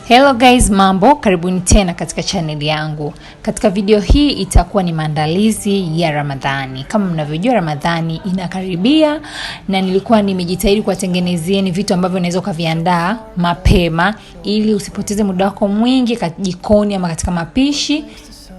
Hello guys, mambo, karibuni tena katika channel yangu. Katika video hii itakuwa ni maandalizi ya Ramadhani. Kama mnavyojua Ramadhani inakaribia na nilikuwa nimejitahidi kuwatengenezeeni vitu ambavyo unaweza kuviandaa mapema ili usipoteze muda wako mwingi katika jikoni ama katika mapishi.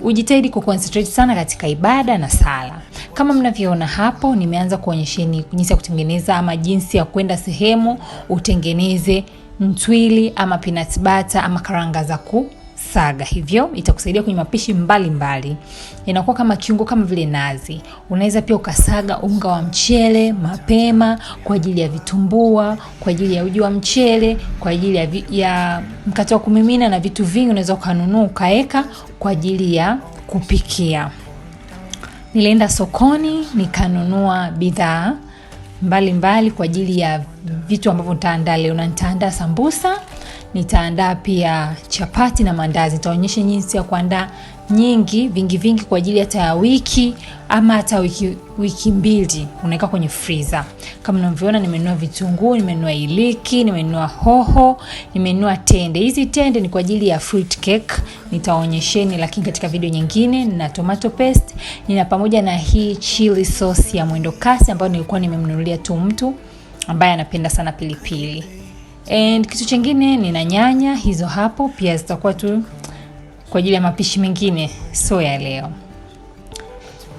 Ujitahidi kuconcentrate sana katika ibada na sala. Kama mnavyoona hapo, nimeanza kuonyesheni jinsi ya kutengeneza ama jinsi ya kwenda sehemu utengeneze mtwili ama peanut butter ama karanga za kusaga. Hivyo itakusaidia kwenye mapishi mbalimbali. Inakuwa kama kiungo kama vile nazi. Unaweza pia ukasaga unga wa mchele mapema kwa ajili ya vitumbua, kwa ajili ya uji wa mchele, kwa ajili ya mkate wa kumimina na vitu vingi unaweza kununua ukaeka kwa ajili ya kupikia. Nilienda sokoni nikanunua bidhaa mbalimbali kwa ajili ya vitu ambavyo nitaandaa leo. Na nitaandaa sambusa, nitaandaa pia chapati na mandazi. Nitaonyesha jinsi ya kuandaa vingi kwa ajili hata ya wiki ama hata wiki mbili unaweka kwenye freezer. Kama mnavyoona nimenunua vitunguu, nimenunua iliki, nimenunua hoho, nimenunua tende. Hizi tende ni kwa ajili ya fruit cake, nitaonyesheni lakini katika video nyingine. Nina tomato paste, nina pamoja na hii chili sauce ya mwendo kasi ambayo nilikuwa nimemnunulia tu mtu ambaye anapenda sana pilipili. And kitu kingine nina nyanya, hizo hapo pia zitakuwa tu kwa ajili ya mapishi mengine so ya leo.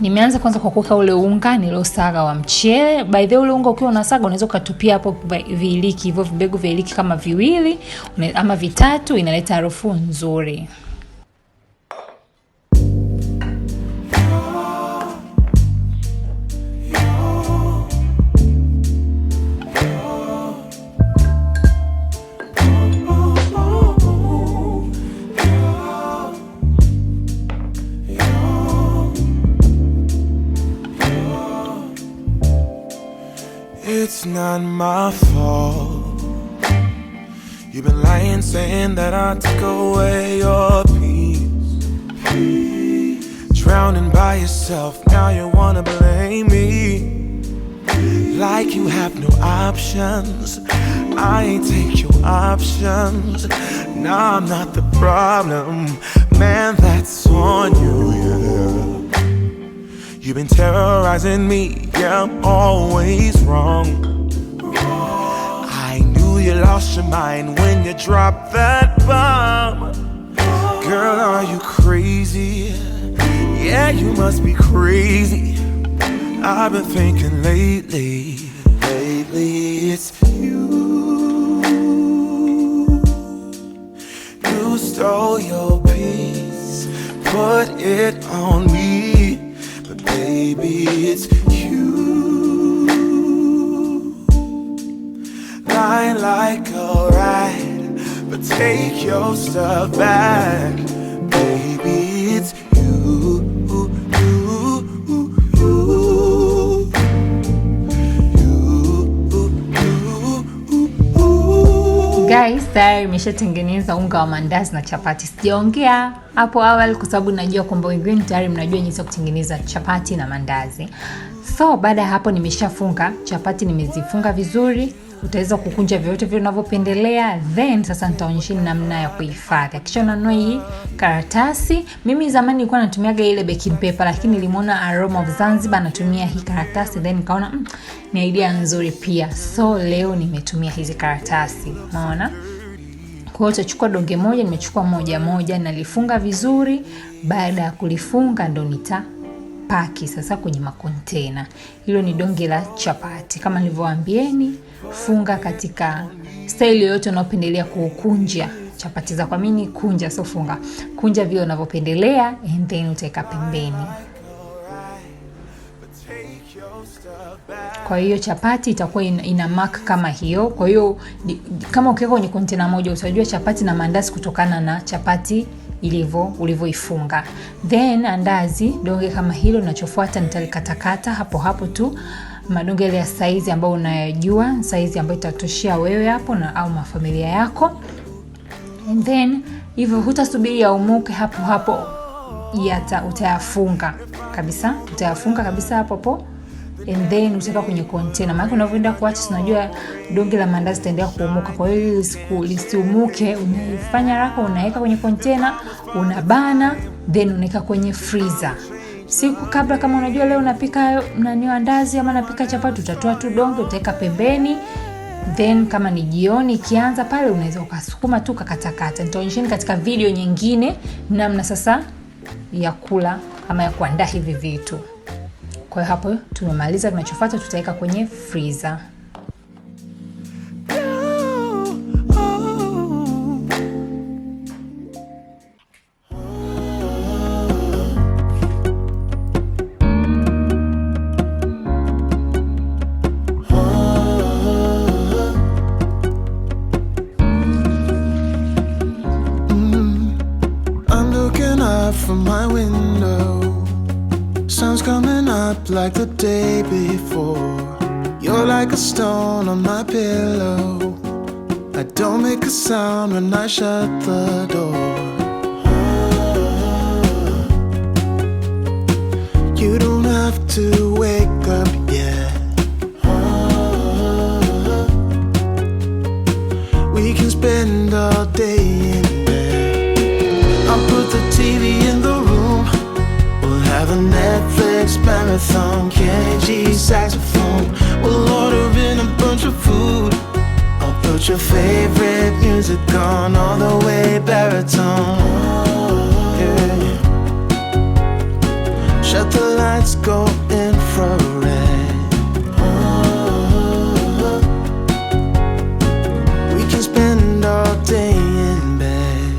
Nimeanza kwanza kwa kuweka ule unga nilosaga wa mchele. By the way, ule unga ukiwa unasaga unaweza kutupia hapo viliki, hivyo vibegu vya iliki kama viwili ama vitatu, inaleta harufu nzuri. It's not my fault. You've been lying, saying that I took away your peace. Drowning by yourself, now you wanna blame me. Like you have no options. I ain't take your options. Now I'm not the problem, man, that's on you, yeah. You've been terrorizing me, yeah, I'm always wrong. I knew you lost your mind when you dropped that bomb. Girl, are you crazy? Yeah, you must be crazy. I've been thinking lately it's you. You stole your peace, put it on me. Baby, it's you. Lying like a rat, but take your stuff back. Baby, it's you. Guys, tayari nimeshatengeneza unga wa mandazi na chapati. Sijaongea hapo awali kwa sababu najua kwamba wengine tayari mnajua jinsi ya kutengeneza chapati na mandazi. So baada ya hapo nimeshafunga chapati, nimezifunga vizuri. Utaweza kukunja vyote vile unavyopendelea. Then sasa nitaonyesheni namna ya kuhifadhi. Kisha unanunua hii karatasi. Mimi zamani nilikuwa natumiaga ile baking paper, lakini nilimuona Aroma of Zanzibar anatumia hii karatasi, then nikaona ni idea nzuri pia. So leo nimetumia hizi karatasi. Unaona? Kwa hiyo utachukua donge moja, nimechukua moja nalifunga vizuri. Baada ya kulifunga ndo nitapaki sasa kwenye makontena. Hilo ni donge la chapati. Kama nilivyowaambieni, funga katika style yoyote unayopendelea kukunja chapati za. Kwa mimi kunja, so funga. Kunja vile unavyopendelea and then utaweka pembeni. Kwa hiyo chapati itakuwa ina mark kama hiyo. Kwa hiyo kama ukiweka kwenye container moja utajua chapati na mandazi kutokana na chapati ulivyoifunga. Then andazi donge kama hilo, ninachofuata nitalikatakata hapo tu madonge ya size ambayo unayojua, size ambayo itatoshia wewe hapo na au mafamilia yako. And then hivyo hutasubiri yaumuke hapo utayafunga kabisa. Utayafunga kabisa hapo and then utaweka kwenye container. Maana unavyoenda kuacha unajua donge la mandazi litaendelea kuumuka. Kwa hiyo lisiumuke, unaifanya haraka, unaweka kwenye container, unabana, then unaweka kwenye freezer. Siku kabla kama unajua leo unapika andazi ama unapika chapati, utatoa tu donge utaweka pembeni. Then kama ni jioni ikianza pale unaweza ukasukuma tu kakatakata. Nitaonyesheni katika video nyingine namna sasa ya kula ama ya kuandaa hivi vitu. Kwa hiyo hapo tumemaliza, kinachofuata tutaweka kwenye freezer. From my window, sun's coming up like the day before. You're like a stone on my pillow. I don't make a sound when I shut the door. You don't have to wake up yet. We can spend all day in bed. I'll put the TV in the room. We'll have a Netflix marathon, Kenny G saxophone. We'll order in a bunch of food. I'll put your favorite music on all the way baritone. Yeah. Shut the lights, go infrared. We can spend all day in bed.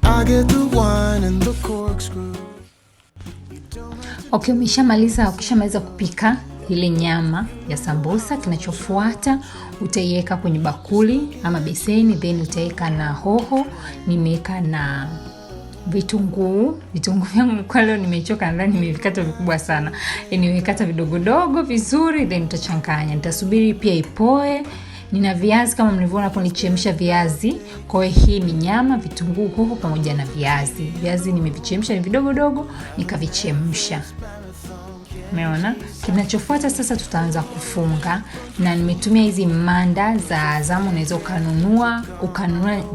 I'll get the wine and the corkscrew. Okay, ukishamaliza kupika ile nyama ya sambusa, kinachofuata utaiweka kwenye bakuli ama beseni, then utaweka na hoho, nimeweka na vitunguu vyangu kwa leo nimechoka, ndani nimevikata vikubwa sana. Nimewekata vidogodogo vizuri, then utachanganya. Nitasubiri pia ipoe. Nina viazi kama mlivyoona hapo, nilichemsha viazi. Kwa hiyo hii ni nyama, vitunguu, hoho pamoja na viazi. Viazi nimevichemsha ni vidogodogo, nikavichemsha. Umeona? Kinachofuata sasa tutaanza kufunga, na nimetumia hizi manda za Azam. Unaweza ukanunua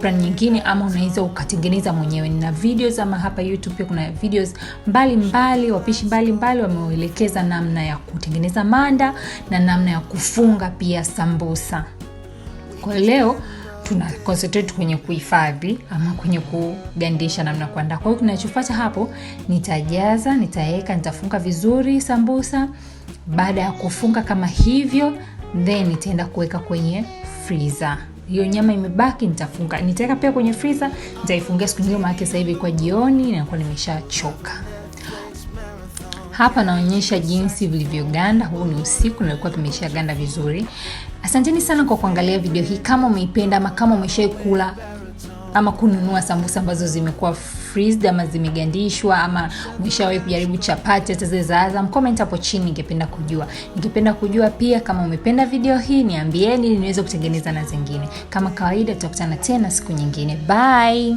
brand nyingine ama unaweza ukatengeneza mwenyewe. Nina videos ama hapa YouTube pia kuna videos mbalimbali, wapishi mbalimbali wameelekeza namna ya kutengeneza manda na namna ya kufunga pia sambusa. Kwa leo tuna concentrate kwenye kuhifadhi ama kwenye kugandisha namna kuandaa. Kwa hiyo kinachofuata hapo nitajaza, nitaweka, nitafunga vizuri sambusa. Baada ya kufunga kama hivyo, then nitaenda kuweka kwenye freezer. Hiyo nyama imebaki nitafunga. Nitaweka pia kwenye freezer, nitaifungia siku nyingine maana sasa hivi kwa jioni na nilikuwa nimeshachoka. Hapa naonyesha jinsi vilivyoganda. Huu ni usiku na ilikuwa vimeshaganda vizuri. Asanteni sana kwa kuangalia video hii. Kama umeipenda ama kama umeshaikula ama kununua sambusa ambazo zimekuwa freezed ama zimegandishwa ama umeshawahi kujaribu chapati hata zile za Azam, comment hapo chini, ningependa kujua pia kama umependa video hii, niambieni ili niweze kutengeneza na zingine. Kama kawaida tutakutana tena siku nyingine. Bye.